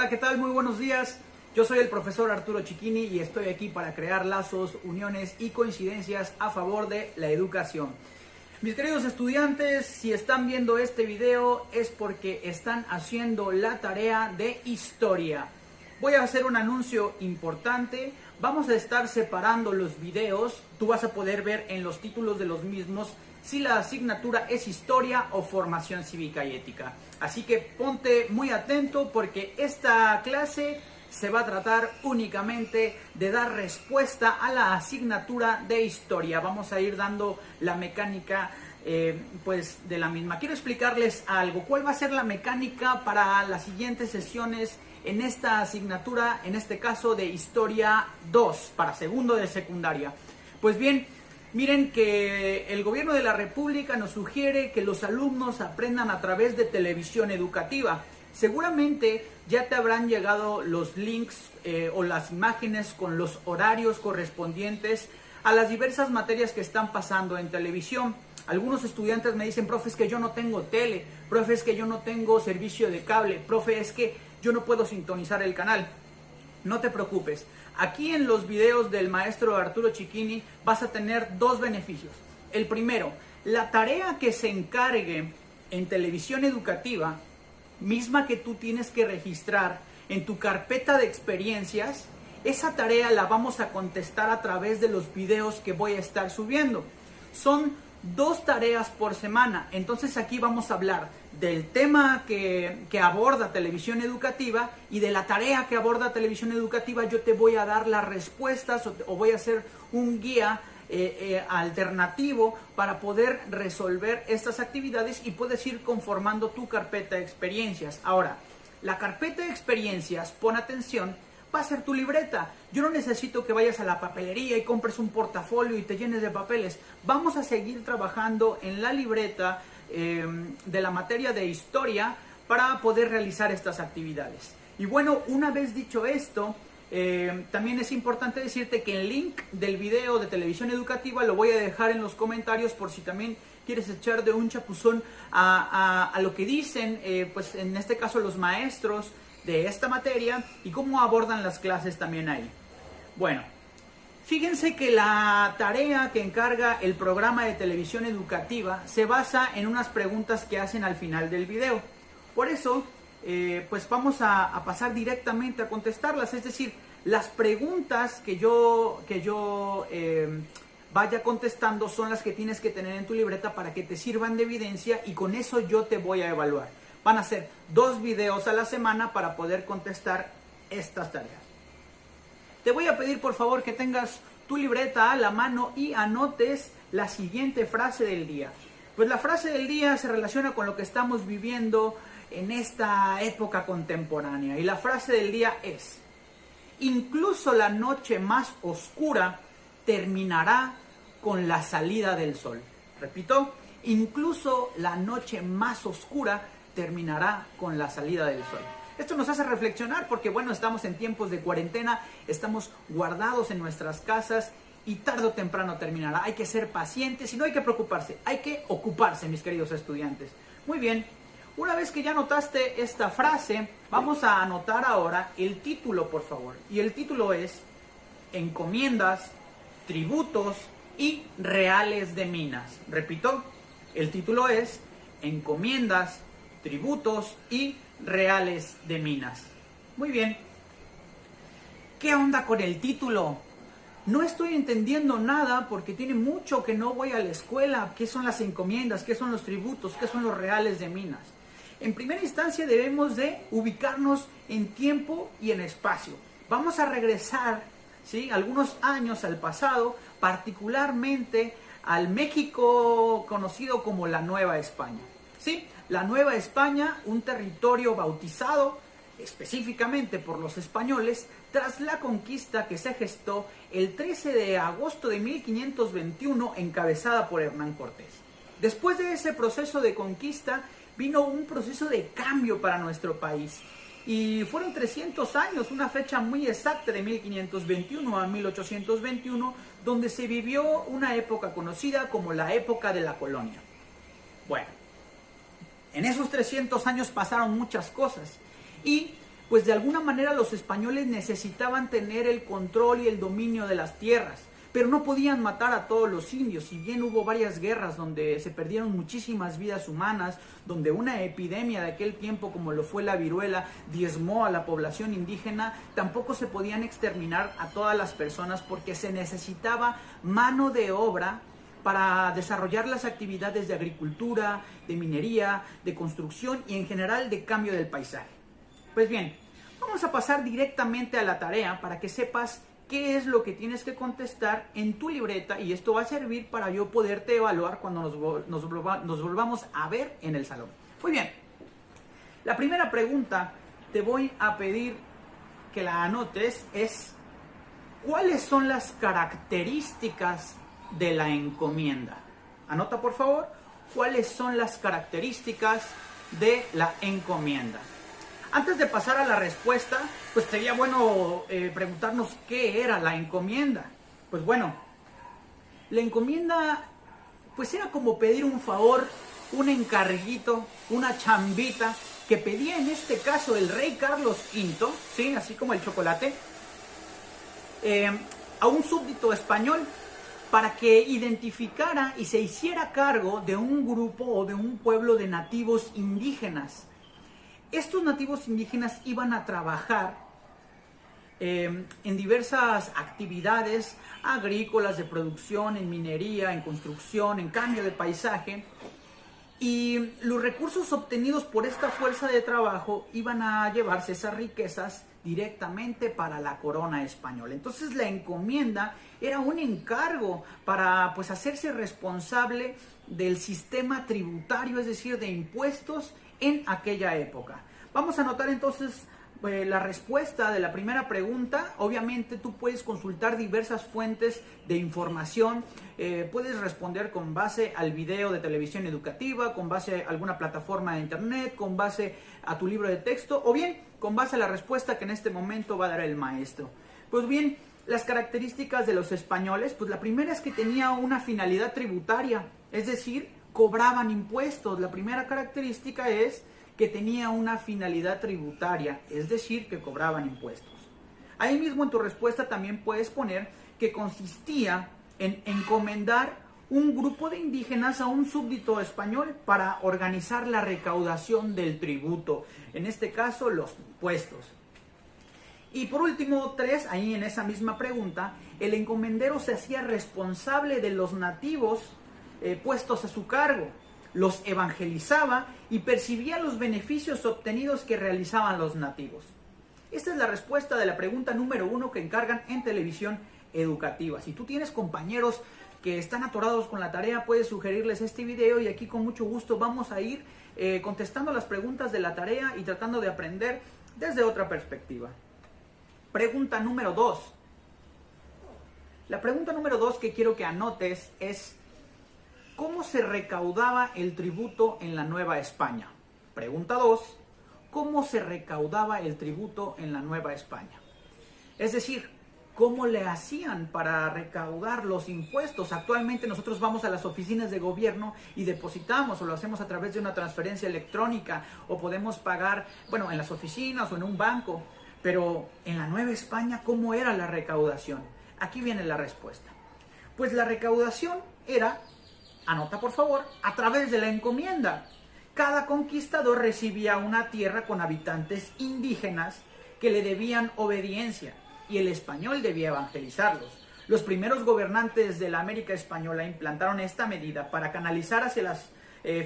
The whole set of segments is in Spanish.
Hola, ¿qué tal? Muy buenos días. Yo soy el profesor Arturo Cicchini y estoy aquí para crear lazos, uniones y coincidencias a favor de la educación. Mis queridos estudiantes, si están viendo este video es porque están haciendo la tarea de historia. Voy a hacer un anuncio importante. Vamos a estar separando los videos. Tú vas a poder ver en los títulos de los mismos si la asignatura es historia o formación cívica y ética. Así que ponte muy atento porque esta clase se va a tratar únicamente de dar respuesta a la asignatura de historia. Vamos a ir dando la mecánica pues de la misma. Quiero explicarles algo. ¿Cuál va a ser la mecánica para las siguientes sesiones en esta asignatura, en este caso de Historia 2, para segundo de secundaria? Pues bien, miren que el gobierno de la República nos sugiere que los alumnos aprendan a través de televisión educativa. Seguramente ya te habrán llegado los links o las imágenes con los horarios correspondientes a las diversas materias que están pasando en televisión. Algunos estudiantes me dicen, profe, es que yo no tengo tele, profe, es que yo no tengo servicio de cable, profe, es que yo no puedo sintonizar el canal. No te preocupes, aquí en los videos del maestro Arturo Cicchini vas a tener dos beneficios. El primero, la tarea que se encargue en televisión educativa, misma que tú tienes que registrar en tu carpeta de experiencias, esa tarea la vamos a contestar a través de los videos que voy a estar subiendo. Son 2 tareas por semana, entonces aquí vamos a hablar del tema que aborda televisión educativa y de la tarea que aborda televisión educativa. Yo te voy a dar las respuestas o voy a hacer un guía alternativo para poder resolver estas actividades y puedes ir conformando tu carpeta de experiencias. Ahora, la carpeta de experiencias, pon atención, va a ser tu libreta. Yo no necesito que vayas a la papelería y compres un portafolio y te llenes de papeles. Vamos a seguir trabajando en la libreta de la materia de historia para poder realizar estas actividades. Y bueno, una vez dicho esto, también es importante decirte que el link del video de televisión educativa lo voy a dejar en los comentarios por si también quieres echar de un chapuzón a lo que dicen, pues en este caso los maestros de esta materia y cómo abordan las clases también ahí. Bueno, fíjense que la tarea que encarga el programa de televisión educativa se basa en unas preguntas que hacen al final del video. Por eso, pues vamos a pasar directamente a contestarlas, es decir, las preguntas que yo vaya contestando son las que tienes que tener en tu libreta para que te sirvan de evidencia y con eso yo te voy a evaluar. Van a ser 2 videos a la semana para poder contestar estas tareas. Te voy a pedir por favor que tengas tu libreta a la mano y anotes la siguiente frase del día. Pues la frase del día se relaciona con lo que estamos viviendo en esta época contemporánea. Y la frase del día es: incluso la noche más oscura terminará con la salida del sol. Repito, incluso la noche más oscura terminará con la salida del sol. Esto nos hace reflexionar porque, bueno, estamos en tiempos de cuarentena, estamos guardados en nuestras casas y tarde o temprano terminará. Hay que ser pacientes y no hay que preocuparse, hay que ocuparse, mis queridos estudiantes. Muy bien, una vez que ya anotaste esta frase, vamos a anotar ahora el título, por favor. Y el título es Encomiendas, Tributos y Reales de Minas. Repito, el título es Encomiendas, Tributos y Reales de Minas. Muy bien. ¿Qué onda con el título? No estoy entendiendo nada porque tiene mucho que no voy a la escuela. ¿Qué son las encomiendas? ¿Qué son los tributos? ¿Qué son los reales de minas? En primera instancia debemos de ubicarnos en tiempo y en espacio. Vamos a regresar, ¿sí?, algunos años al pasado, particularmente al México conocido como la Nueva España. ¿Sí? La Nueva España, un territorio bautizado específicamente por los españoles tras la conquista que se gestó el 13 de agosto de 1521 encabezada por Hernán Cortés. Después de ese proceso de conquista vino un proceso de cambio para nuestro país y fueron 300 años, una fecha muy exacta de 1521 a 1821, donde se vivió una época conocida como la época de la colonia. Bueno, en esos 300 años pasaron muchas cosas y pues de alguna manera los españoles necesitaban tener el control y el dominio de las tierras, pero no podían matar a todos los indios. Si bien hubo varias guerras donde se perdieron muchísimas vidas humanas, donde una epidemia de aquel tiempo como lo fue la viruela diezmó a la población indígena, tampoco se podían exterminar a todas las personas porque se necesitaba mano de obra para desarrollar las actividades de agricultura, de minería, de construcción y en general de cambio del paisaje. Pues bien, vamos a pasar directamente a la tarea para que sepas qué es lo que tienes que contestar en tu libreta, y esto va a servir para yo poderte evaluar cuando nos volvamos a ver en el salón. Muy bien, la primera pregunta te voy a pedir que la anotes es: ¿cuáles son las características de la encomienda? Anota por favor, ¿cuáles son las características de la encomienda? Antes de pasar a la respuesta, pues sería bueno preguntarnos qué era la encomienda. Pues bueno, la encomienda pues era como pedir un favor, un encarguito, una chambita que pedía en este caso el rey Carlos V, ¿sí? Así como el chocolate, a un súbdito español para que identificara y se hiciera cargo de un grupo o de un pueblo de nativos indígenas. Estos nativos indígenas iban a trabajar en diversas actividades agrícolas, de producción, en minería, en construcción, en cambio de paisaje, y los recursos obtenidos por esta fuerza de trabajo iban a llevarse esas riquezas directamente para la corona española. Entonces la encomienda era un encargo para pues hacerse responsable del sistema tributario, es decir, de impuestos en aquella época. Vamos a anotar entonces la respuesta de la primera pregunta. Obviamente tú puedes consultar diversas fuentes de información, puedes responder con base al video de televisión educativa, con base a alguna plataforma de internet, con base a tu libro de texto, o bien con base a la respuesta que en este momento va a dar el maestro. Pues bien, las características de los españoles, pues la primera es que tenía una finalidad tributaria, es decir, cobraban impuestos. La primera característica es que tenía una finalidad tributaria, es decir, que cobraban impuestos. Ahí mismo en tu respuesta también puedes poner que consistía en encomendar un grupo de indígenas a un súbdito español para organizar la recaudación del tributo, en este caso los impuestos. Y por último, 3, ahí en esa misma pregunta, el encomendero se hacía responsable de los nativos puestos a su cargo, los evangelizaba y percibía los beneficios obtenidos que realizaban los nativos. Esta es la respuesta de la pregunta número 1 que encargan en televisión educativa. Si tú tienes compañeros que están atorados con la tarea, puedes sugerirles este video y aquí con mucho gusto vamos a ir contestando las preguntas de la tarea y tratando de aprender desde otra perspectiva. Pregunta número 2. La pregunta número 2 que quiero que anotes es: ¿cómo se recaudaba el tributo en la Nueva España? Pregunta 2. ¿Cómo se recaudaba el tributo en la Nueva España? Es decir, ¿cómo le hacían para recaudar los impuestos? Actualmente nosotros vamos a las oficinas de gobierno y depositamos, o lo hacemos a través de una transferencia electrónica, o podemos pagar, bueno, en las oficinas o en un banco. Pero en la Nueva España, ¿cómo era la recaudación? Aquí viene la respuesta. Pues la recaudación era, anota por favor, a través de la encomienda. Cada conquistador recibía una tierra con habitantes indígenas que le debían obediencia y el español debía evangelizarlos. Los primeros gobernantes de la América española implantaron esta medida para canalizar hacia las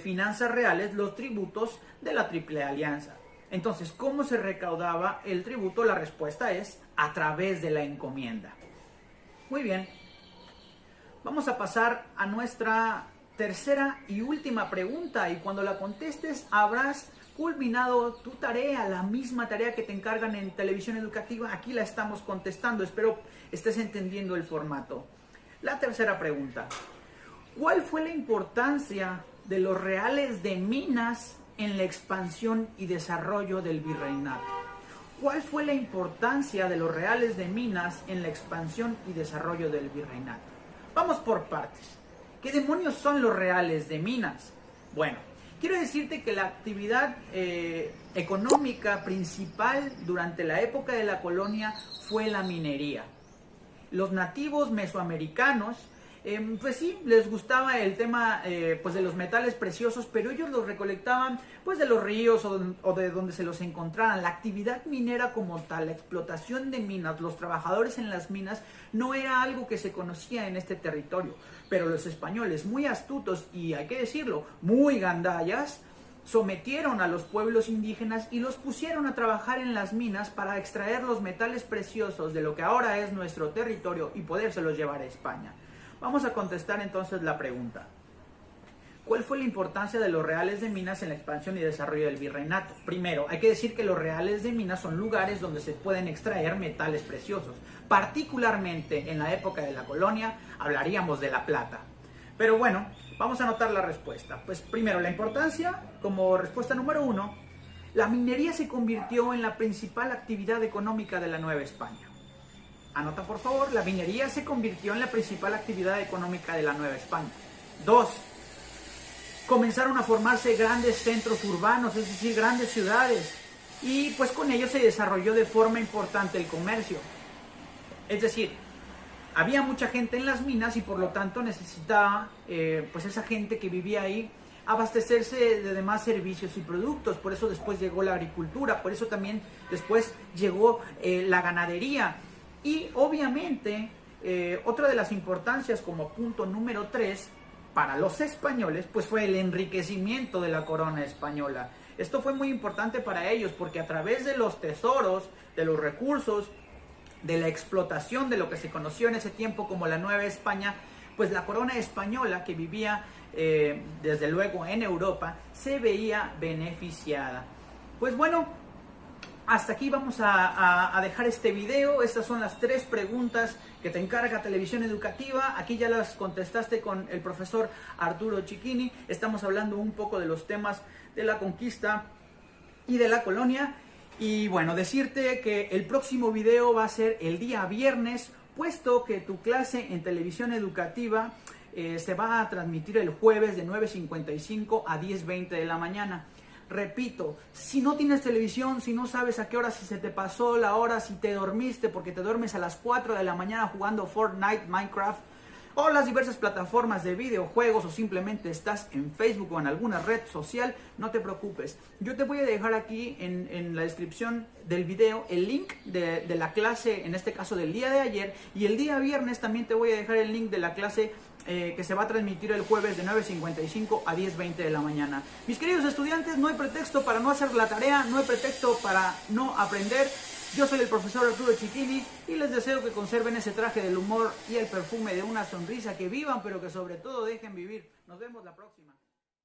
finanzas reales los tributos de la Triple Alianza. Entonces, ¿cómo se recaudaba el tributo? La respuesta es a través de la encomienda. Muy bien. Vamos a pasar a nuestra tercera y última pregunta, y cuando la contestes habrás culminado tu tarea, la misma tarea que te encargan en televisión educativa. Aquí la estamos contestando, espero estés entendiendo el formato. La tercera pregunta: ¿cuál fue la importancia de los reales de minas en la expansión y desarrollo del virreinato? ¿Cuál fue la importancia de los reales de minas en la expansión y desarrollo del virreinato? Vamos por partes. ¿Qué demonios son los reales de minas? Bueno, Quiero decirte que la actividad económica principal durante la época de la colonia fue la minería. Los nativos mesoamericanos, pues sí, les gustaba el tema pues de los metales preciosos, pero ellos los recolectaban pues de los ríos o de donde se los encontraran. La actividad minera como tal, la explotación de minas, los trabajadores en las minas, no era algo que se conocía en este territorio. Pero los españoles, muy astutos y hay que decirlo, muy gandallas, sometieron a los pueblos indígenas y los pusieron a trabajar en las minas para extraer los metales preciosos de lo que ahora es nuestro territorio y podérselos llevar a España. Vamos a contestar entonces la pregunta. ¿Cuál fue la importancia de los reales de minas en la expansión y desarrollo del virreinato? Primero, hay que decir que los reales de minas son lugares donde se pueden extraer metales preciosos. Particularmente en la época de la colonia hablaríamos de la plata. Pero bueno, vamos a anotar la respuesta. Pues primero, la importancia, como respuesta número 1, la minería se convirtió en la principal actividad económica de la Nueva España. Anota por favor, la minería se convirtió en la principal actividad económica de la Nueva España. 2. Comenzaron a formarse grandes centros urbanos, es decir, grandes ciudades. Y pues con ello se desarrolló de forma importante el comercio. Es decir, había mucha gente en las minas y por lo tanto necesitaba pues esa gente que vivía ahí abastecerse de demás servicios y productos. Por eso después llegó la agricultura, por eso también después llegó la ganadería. Y obviamente otra de las importancias como punto número 3 para los españoles pues fue el enriquecimiento de la corona española. Esto fue muy importante para ellos porque a través de los tesoros, de los recursos, de la explotación de lo que se conoció en ese tiempo como la Nueva España, pues la corona española que vivía desde luego en Europa se veía beneficiada. Pues bueno, hasta aquí vamos a dejar este video. Estas son las 3 preguntas que te encarga Televisión Educativa. Aquí ya las contestaste con el profesor Arturo Cicchini. Estamos hablando un poco de los temas de la conquista y de la colonia. Y bueno, decirte que el próximo video va a ser el día viernes, puesto que tu clase en Televisión Educativa se va a transmitir el jueves de 9:55 a 10:20 de la mañana. Repito, si no tienes televisión, si no sabes a qué hora, si se te pasó la hora, si te dormiste porque te duermes a las 4 de la mañana jugando Fortnite, Minecraft o las diversas plataformas de videojuegos o simplemente estás en Facebook o en alguna red social, no te preocupes. Yo te voy a dejar aquí en la descripción del video el link de la clase, en este caso del día de ayer, y el día viernes también te voy a dejar el link de la clase que se va a transmitir el jueves de 9:55 a 10:20 de la mañana. Mis queridos estudiantes, no hay pretexto para no hacer la tarea, no hay pretexto para no aprender. Yo soy el profesor Arturo Cicchini y les deseo que conserven ese traje del humor y el perfume de una sonrisa, que vivan, pero que sobre todo dejen vivir. Nos vemos la próxima.